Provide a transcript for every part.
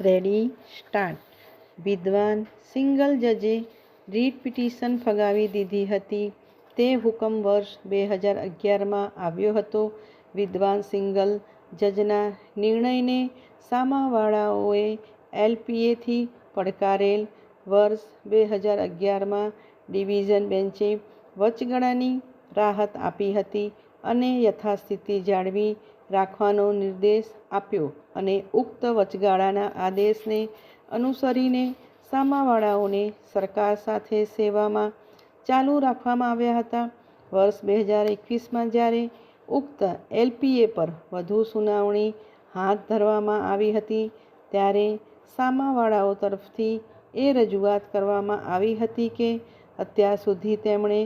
Ready start. વિદ્વાન single જજે રીટ petition ફગાવી દીધી હતી. તે હુકમ વર્ષ 2011માં આવ્યો હતો. વિદ્વાન સિંગલ જજના નિર્ણયને સામાવાળાઓએ એલપીએથી પડકારેલ. વર્ષ 2011માં ડિવિઝન બેન્ચે વચગાળાની રાહત આપી હતી અને યથાસ્થિતિ જાળવી રાખવાનો નિર્દેશ આપ્યો અને ઉક્ત વચગાળાના આદેશને અનુસરીને સામાવાળાઓને સરકાર સાથે સેવામાં ચાલુ રાખવામાં આવ્યા હતા. વર્ષ 2021માં જ્યારે ઉક્ત એલપીએ પર વધુ સુનાવણી હાથ ધરવામાં આવી હતી ત્યારે સામાવાળાઓ તરફથી એ રજૂઆત કરવામાં આવી હતી કે અત્યાર સુધી તેમણે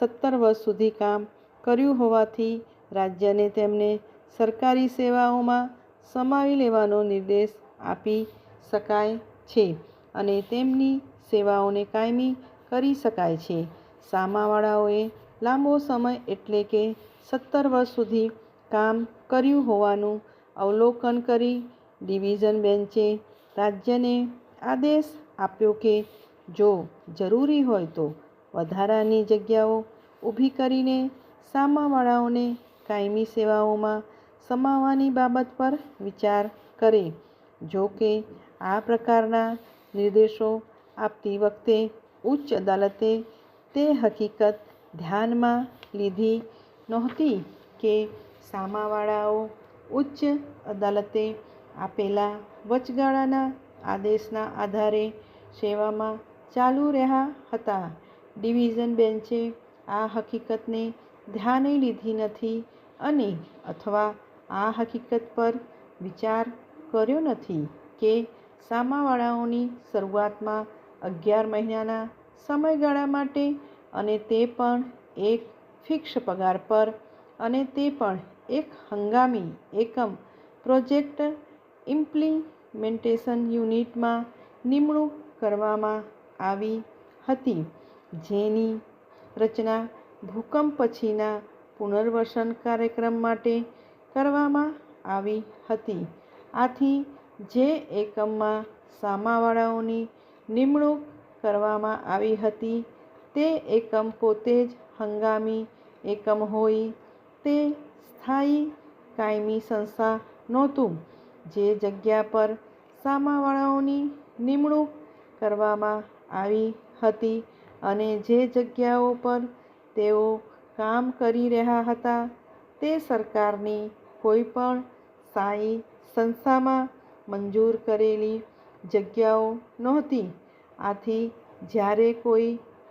17 વર્ષ સુધી કામ કર્યું હોવાથી રાજ્યને તેમને સરકારી સેવાઓમાં સમાવી લેવાનો નિર્દેશ આપી શકાય છે અને તેમની સેવાઓને કાયમી કરી શકાય છે. સામાવાળાઓએ લાંબો સમય એટલે કે 17 વર્ષ સુધી કામ કર્યું હોવાનું અવલોકન કરી ડિવિઝન બેન્ચે રાજ્યને આદેશ આપ્યો કે જો જરૂરી હોય તો વધારાની જગ્યાઓ ઊભી કરીને સામાવાળાઓને કાયમી સેવાઓમાં સમાવવાની બાબત પર વિચાર કરે. જો કે આ પ્રકારના નિર્દેશો આપતી વખતે ઉચ્ચ અદાલતે તે હકીકત ધ્યાનમાં લીધી નહોતી કે સામાવાળાઓ ઉચ્ચ અદાલતે આપેલા વચગાળાના આદેશના આધારે સેવામાં ચાલુ રહ્યા હતા. ડિવિઝન બેન્ચે આ હકીકતને ધ્યાને લીધી નથી અને અથવા આ હકીકત પર વિચાર કર્યો નથી કે સામાવાળાઓની શરૂઆતમાં 11 મહિનાના સમયગાળા માટે અને તે પણ એક ફિક્સ પગાર પર અને તે પણ એક હંગામી એકમ પ્રોજેક્ટ ઇમ્પ્લિમેન્ટેશન યુનિટમાં નિમણૂક કરવામાં આવી હતી જેની રચના ભૂકંપ પછીના પુનર્વસન કાર્યક્રમ માટે કરવામાં આવી હતી. આથી જે એકમમાં સામાવાળાઓની નિમણૂક કરવામાં આવી હતી તે એકમ પોતે જ હંગામી એકમ હોય તે સ્થાયી કાયમી સંસ્થા નહોતું. જે જગ્યા પર સામાવાળાઓની નિમણૂક કરવામાં આવી હતી અને જે જગ્યાઓ પર તેઓ કામ કરી રહ્યા હતા તે સરકારની કોઈપણ સ્થાયી સંસ્થામાં મંજૂર કરેલી જગ્યાઓ નહોતી. આથી જ્યારે કોઈ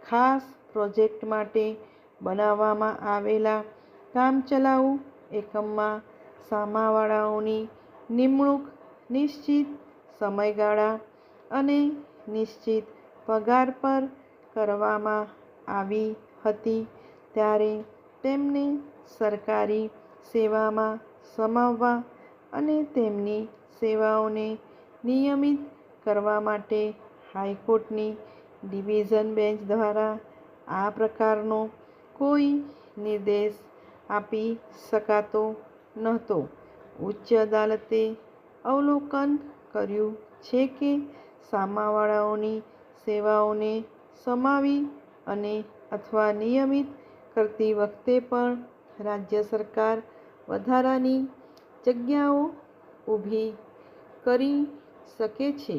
ખાસ પ્રોજેક્ટ માટે બનાવવામાં આવેલા કામચલાઉ એકમમાં સામાવાળાઓની નિમણૂક નિશ્ચિત સમયગાળા અને નિશ્ચિત પગાર પર કરવામાં આવી હતી ત્યારે તેમને સરકારી સેવામાં સમાવવા અને તેમની સેવાઓને નિયમિત કરવા માટે હાઈકોર્ટની ડિવિઝન બેન્ચ દ્વારા આ પ્રકારનો કોઈ નિર્દેશ આપી શકાતો નહોતો. ઉચ્ચ અદાલતે અવલોકન કર્યું છે કે સામાવાળાઓની સેવાઓને સમાવી અને અથવા નિયમિત કરતી વખતે પણ રાજ્ય સરકાર વધારાની જગ્યાઓ ઊભી કરી શકે છે.